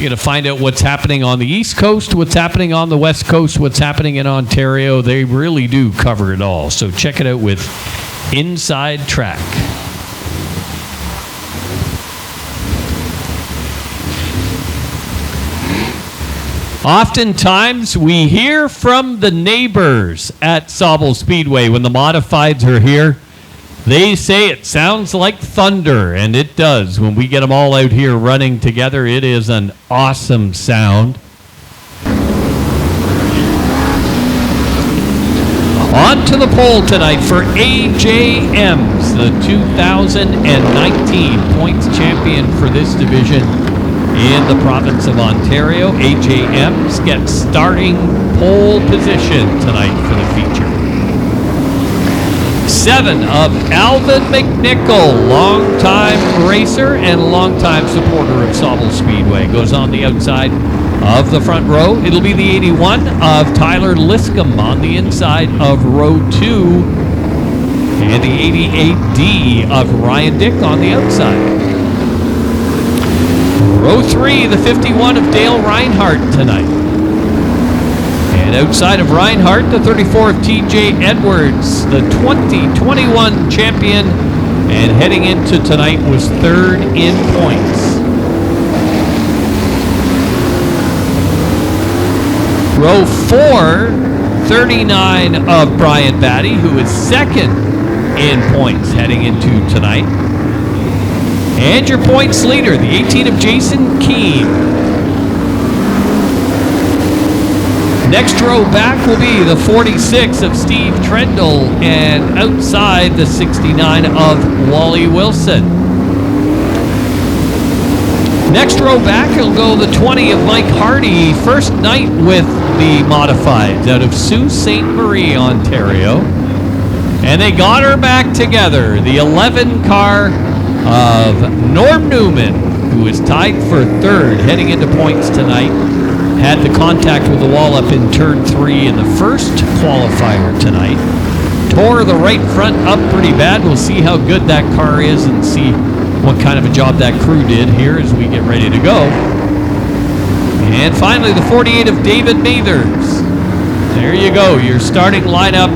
You're going to find out what's happening on the East Coast, what's happening on the West Coast, what's happening in Ontario. They really do cover it all. So check it out with Inside Track. Oftentimes, we hear from the neighbors at Sauble Speedway when the modifieds are here. They say it sounds like thunder, and it does. When we get them all out here running together, it is an awesome sound. On to the pole tonight for AJ Emms, the 2019 points champion for this division in the province of Ontario. AJ Emms gets starting pole position tonight for the feature. 7 of Alvin McNichol, longtime racer and longtime supporter of Sauble Speedway, goes on the outside of the front row. It'll be the 81 of Tyler Liscombe on the inside of row 2, and the 88D of Ryan Dick on the outside. Row 3, the 51 of Dale Reinhardt tonight. And outside of Reinhardt, the 34 of TJ Edwards, the 2021 champion, and heading into tonight was 3rd in points. Row 4, 39 of Brian Batty, who is 2nd in points heading into tonight. And your points leader, the 18 of Jason Keene. Next row back will be the 46 of Steve Trendle, and outside the 69 of Wally Wilson. Next row back will go the 20 of Mike Hardy, first night with the modifieds out of Sault Ste. Marie, Ontario. And they got her back together, the 11 car of Norm Newman, who is tied for 3rd heading into points tonight. Had the contact with the wall up in turn 3 in the first qualifier tonight. Tore the right front up pretty bad. We'll see how good that car is and see what kind of a job that crew did here as we get ready to go. And finally, the 48 of David Mathers. There you go, your starting lineup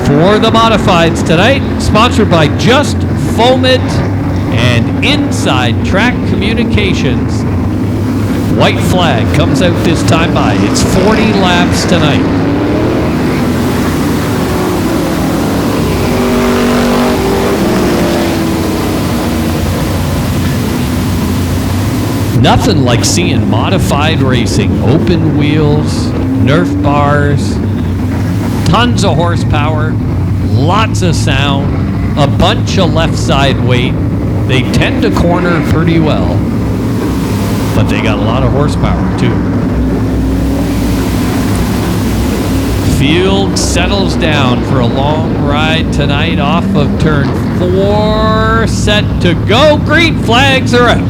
for the modifieds tonight, sponsored by Just Foam It and Inside Track Communications. White flag comes out this time by. It's 40 laps tonight. Nothing like seeing modified racing. Open wheels, Nerf bars, tons of horsepower, lots of sound, a bunch of left side weight. They tend to corner pretty well, but they got a lot of horsepower too. Field settles down for a long ride tonight off of turn 4. Set to go. Green flags are out.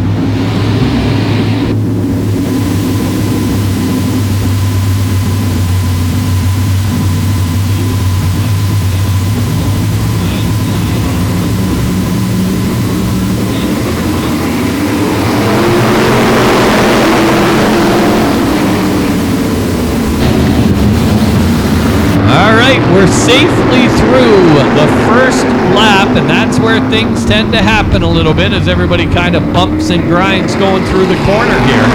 We're safely through the first lap, and that's where things tend to happen a little bit as everybody kind of bumps and grinds going through the corner here.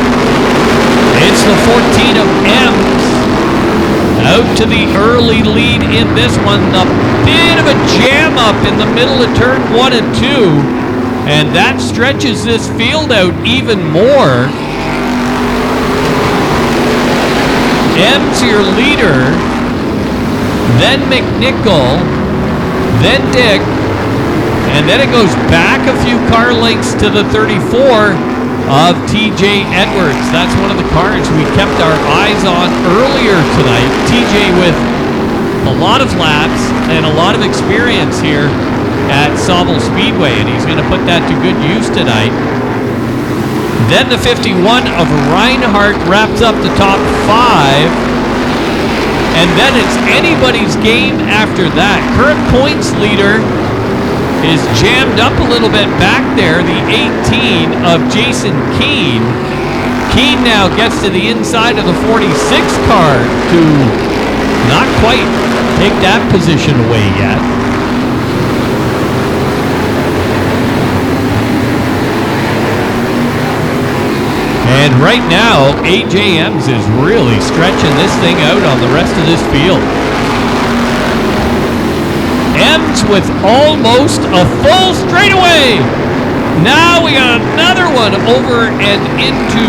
It's the 14 of Emms out to the early lead in this one. A bit of a jam up in the middle of turn 1 and 2, and that stretches this field out even more. Emms, your leader, then McNichol, then Dick, and then it goes back a few car lengths to the 34 of TJ Edwards. That's one of the cars we kept our eyes on earlier tonight. TJ with a lot of laps and a lot of experience here at Sauble Speedway, and he's going to put that to good use tonight. Then the 51 of Reinhardt wraps up the top 5. And then it's anybody's game after that. Current points leader is jammed up a little bit back there, the 18 of Jason Keene. Keane now gets to the inside of the 46 car to not quite take that position away yet. And right now, AJ Emms is really stretching this thing out on the rest of this field. Emms with almost a full straightaway. Now we got another one over and into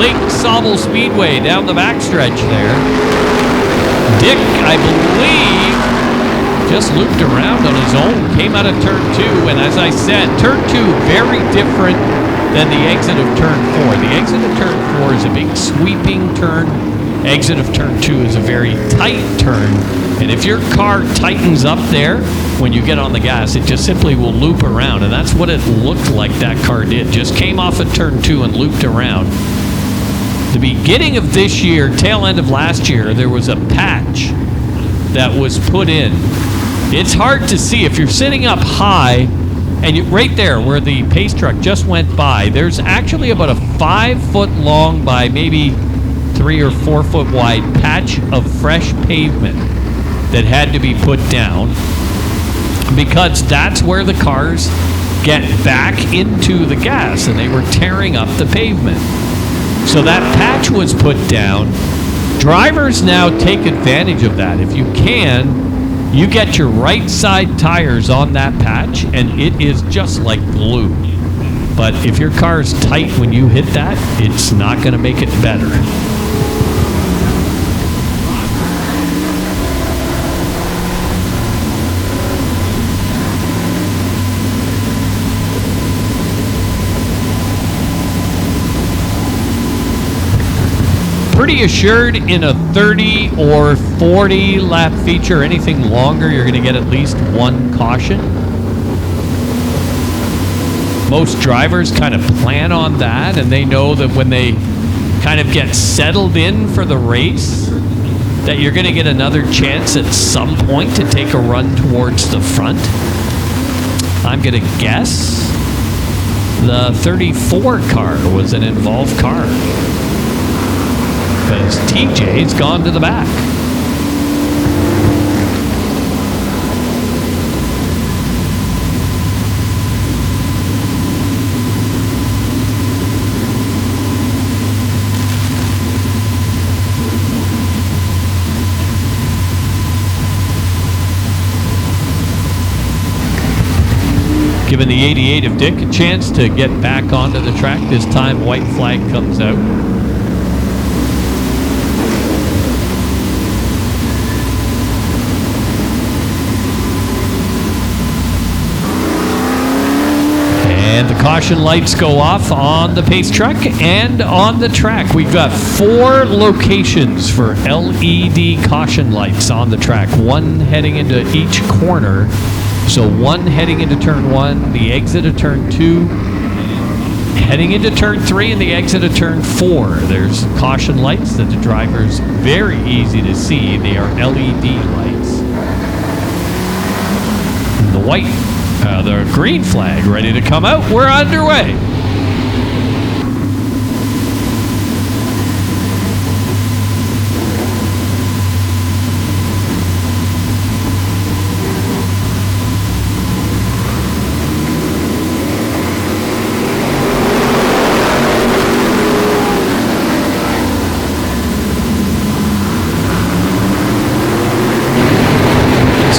Lake Sauble Speedway down the backstretch there. Dick, I believe, just looped around on his own, came out of turn 2, and as I said, turn 2 very different than the exit of turn 4. The exit of turn 4 is a big sweeping turn. Exit of turn 2 is a very tight turn, and if your car tightens up there when you get on the gas, it just simply will loop around, and that's what it looked like that car did. Just came off of turn 2 and looped around. The beginning of this year, tail end of last year, there was a patch that was put in. It's hard to see if you're sitting up high, and right there where the pace truck just went by, there's actually about a 5-foot long by maybe 3 or 4 foot wide patch of fresh pavement that had to be put down, because that's where the cars get back into the gas, and they were tearing up the pavement. So that patch was put down. Drivers now take advantage of that. If you can, you get your right side tires on that patch, and it is just like glue. But if your car is tight when you hit that, it's not going to make it better. Pretty assured in a 30 or 40 lap feature, anything longer, you're going to get at least one caution. Most drivers kind of plan on that, and they know that when they kind of get settled in for the race, that you're going to get another chance at some point to take a run towards the front. I'm going to guess the 34 car was an involved car, because TJ's gone to the back. Giving the 88 of Dick a chance to get back onto the track. This time white flag comes out. And the caution lights go off on the pace truck and on the track. We've got 4 locations for LED caution lights on the track. One heading into each corner. So one heading into turn 1, the exit of turn 2, heading into turn 3, and the exit of turn 4. There's caution lights that the driver's very easy to see. They are LED lights. The white, the green flag ready to come out. We're underway.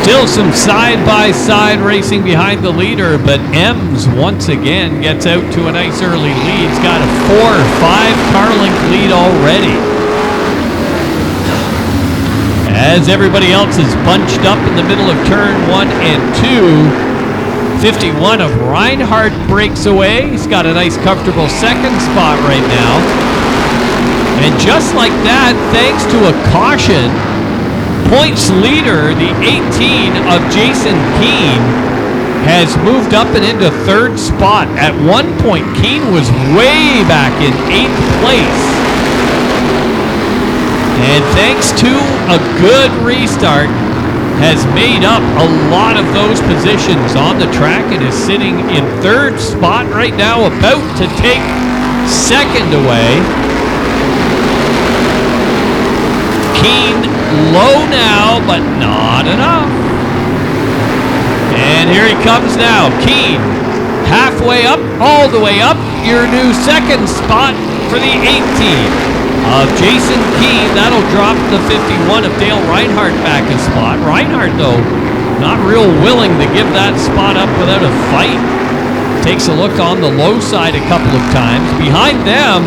Still some side-by-side racing behind the leader, but Emms once again gets out to a nice early lead. He's got a 4 or 5 car length lead already, as everybody else is bunched up in the middle of turn 1 and 2. 51 of Reinhardt breaks away. He's got a nice comfortable second spot right now. And just like that, thanks to a caution, points leader, the 18 of Jason Keane, has moved up and into 3rd spot. At one point, Keane was way back in 8th place. And thanks to a good restart, has made up a lot of those positions on the track and is sitting in 3rd spot right now, about to take 2nd away. Keane low now, but not enough. And here he comes now. Keane halfway up, all the way up. Your new second spot for the 18 of Jason Keane. That'll drop the 51 of Dale Reinhardt back a spot. Reinhardt, though, not real willing to give that spot up without a fight. Takes a look on the low side a couple of times. Behind them,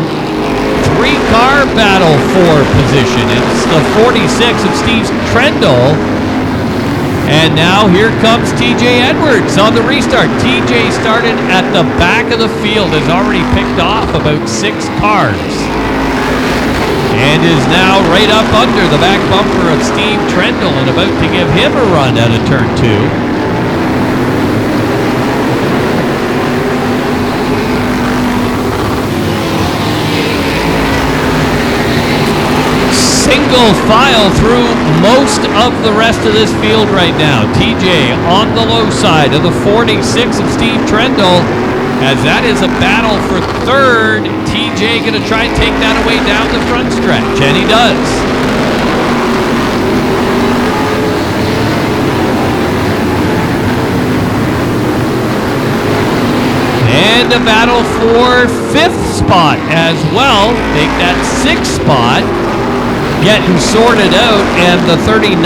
three-car battle for position. It's the 46 of Steve Trendle. And now here comes TJ Edwards on the restart. TJ started at the back of the field, has already picked off about 6 cars. And is now right up under the back bumper of Steve Trendle and about to give him a run out of turn 2. Single file through most of the rest of this field right now. TJ on the low side of the 46 of Steve Trendle, as that is a battle for third. TJ going to try and take that away down the front stretch, and he does. And a battle for 5th spot as well. Take that 6th spot. Getting sorted out, and the 39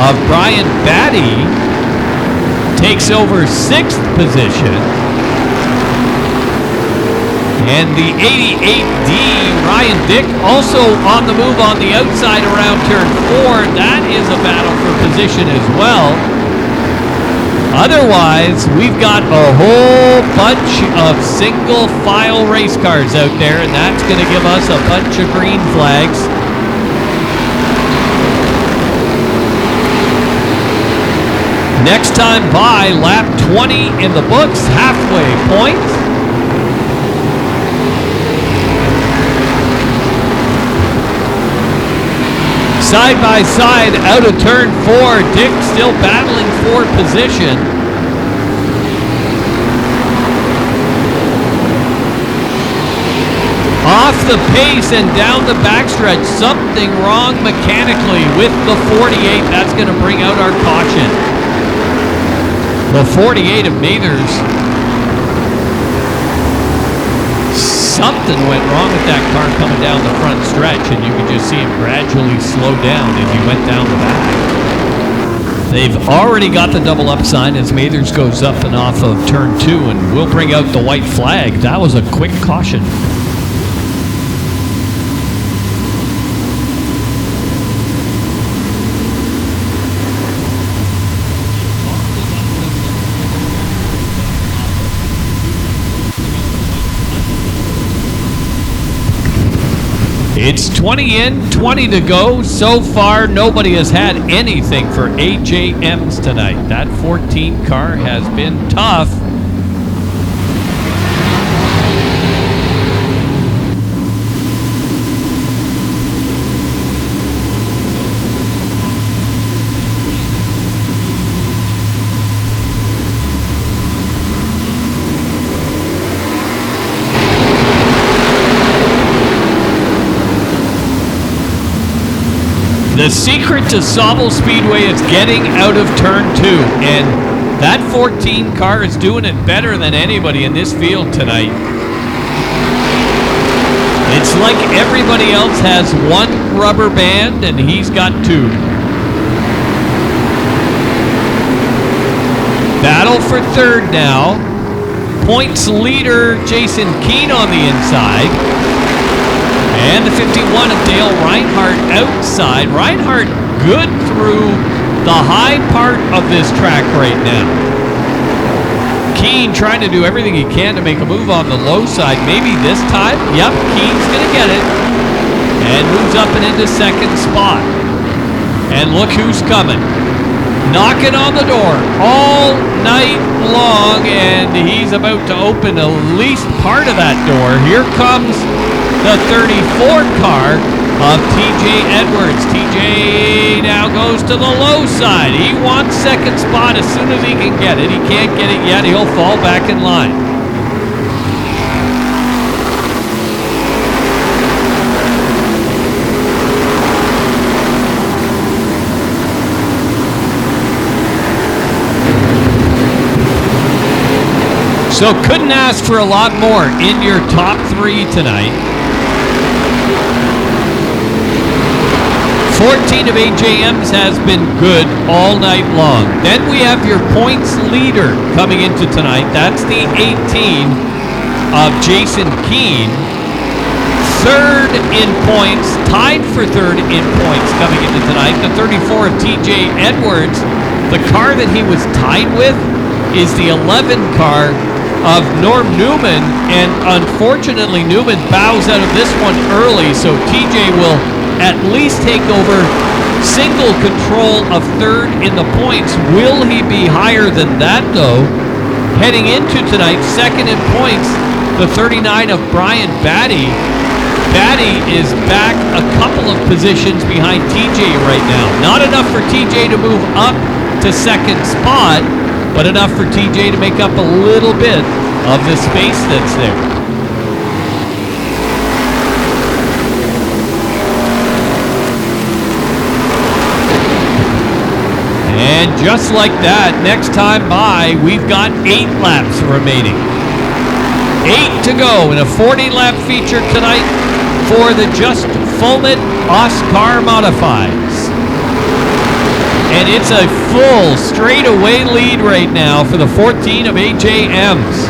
of Brian Batty takes over 6th position. And the 88D, Ryan Dick, also on the move on the outside around turn 4. That is a battle for position as well. Otherwise, we've got a whole bunch of single file race cars out there, and that's going to give us a bunch of green flags. Next time by, lap 20 in the books, halfway point. Side by side, out of turn 4, Dick still battling for position. Off the pace and down the backstretch, something wrong mechanically with the 48. That's going to bring out our caution. The 48 of Mathers. Something went wrong with that car coming down the front stretch, and you could just see him gradually slow down as he went down the back. They've already got the double up sign as Mathers goes up and off of turn 2, and we'll bring out the white flag. That was a quick caution. It's 20 in, 20 to go. So far, nobody has had anything for AJ Emms tonight. That 14 car has been tough. The secret to Sauble Speedway is getting out of turn 2, and that 14 car is doing it better than anybody in this field tonight. It's like everybody else has one rubber band, and he's got 2. Battle for third now. Points leader Jason Keane on the inside. And the 51 of Dale Reinhardt outside. Reinhardt good through the high part of this track right now. Keane trying to do everything he can to make a move on the low side. Maybe this time. Yep, Keane's going to get it. And moves up and into second spot. And look who's coming. Knocking on the door all night long. And he's about to open at least part of that door. Here comes the 34 car of TJ Edwards. TJ now goes to the low side. He wants second spot as soon as he can get it. He can't get it yet. He'll fall back in line. So couldn't ask for a lot more in your top three tonight. 14 of AJ Emms has been good all night long. Then we have your points leader coming into tonight. That's the 18 of Jason Keane. Third in points, tied for third in points coming into tonight. The 34 of TJ Edwards. The car that he was tied with is the 11 car of Norm Newman, and unfortunately Newman bows out of this one early, so TJ will at least take over single control of third in the points. Will he be higher than that, though? Heading into tonight, second in points, the 39 of Brian Batty. Batty is back a couple of positions behind TJ right now. Not enough for TJ to move up to second spot, but enough for TJ to make up a little bit of the space that's there. And just like that, next time by, we've got 8 laps remaining. 8 to go in a 40-lap feature tonight for the Just Foment OSCAAR Modifieds. And it's a full straightaway lead right now for the 14 of AJ Emms.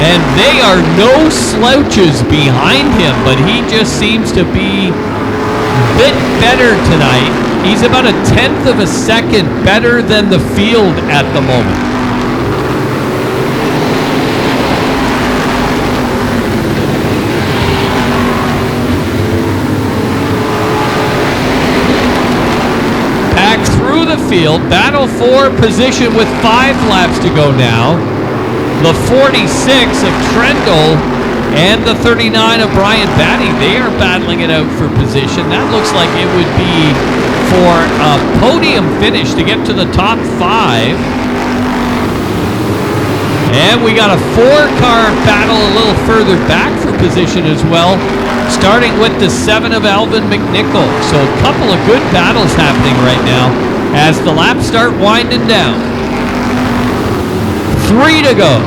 And they are no slouches behind him, but he just seems to be a bit better tonight. He's about a tenth of a second better than the field at the moment. Field, battle for position with 5 laps to go now. The 46 of Trendle and the 39 of Brian Batty, they are battling it out for position. That looks like it would be for a podium finish to get to the top 5. And we got a 4-car battle a little further back for position as well, starting with the 7 of Alvin McNichol. So a couple of good battles happening right now as the laps start winding down. 3 to go.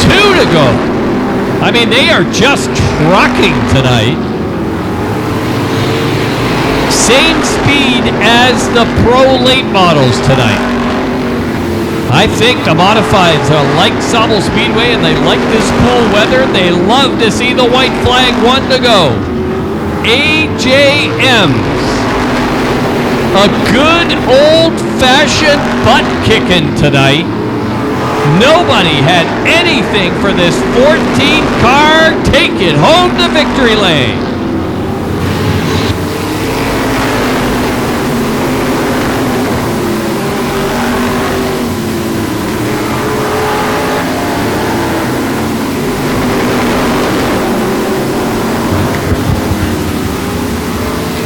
2 to go. I mean, they are just trucking tonight. Same speed as the pro late models tonight. I think the modifieds are like Sauble Speedway, and they like this cool weather. They love to see the white flag. 1 to go. AJ Emms. A good old-fashioned butt-kicking tonight. Nobody had anything for this 14 car. Take it home to victory lane.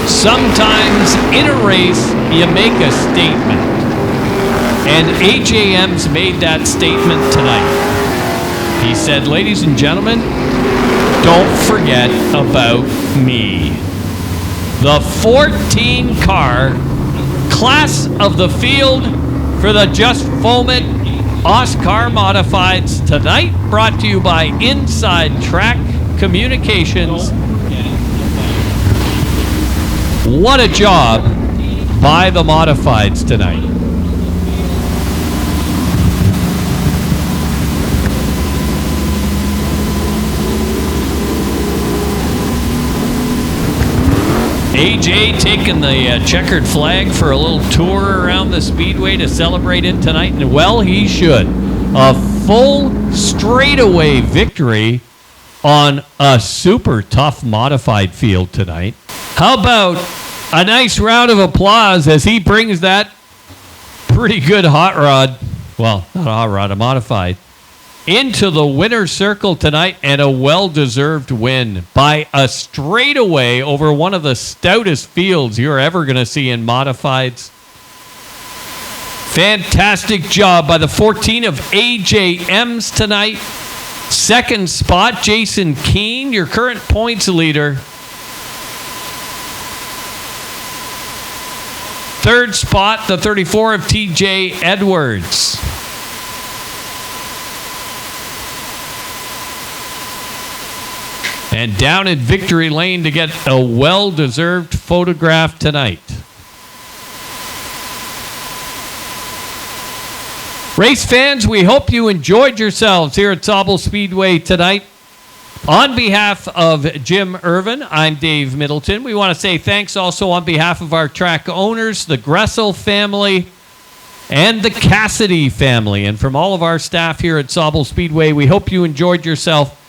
Sometimes in a race, you make a statement. And AJ Emms made that statement tonight. He said, ladies and gentlemen, don't forget about me. The 14 car class of the field for the Just Foment OSCAAR Modifieds tonight, brought to you by Inside Track Communications. What a job by the modifieds tonight. AJ taking the checkered flag for a little tour around the speedway to celebrate it tonight, and well, he should. A full straightaway victory on a super tough modified field tonight. How about a nice round of applause as he brings that pretty good hot rod, well, not a hot rod, a modified, into the winner's circle tonight, and a well-deserved win by a straightaway over one of the stoutest fields you're ever going to see in modifieds. Fantastic job by the 14 of AJ Emms tonight. Second spot, Jason Keene, your current points leader. Third spot, the 34 of TJ Edwards. And down at victory lane to get a well-deserved photograph tonight. Race fans, we hope you enjoyed yourselves here at Sauble Speedway tonight. On behalf of Jim Irvin, I'm Dave Middleton. We want to say thanks also on behalf of our track owners, the Gressel family, and the Cassidy family. And from all of our staff here at Sauble Speedway, we hope you enjoyed yourself.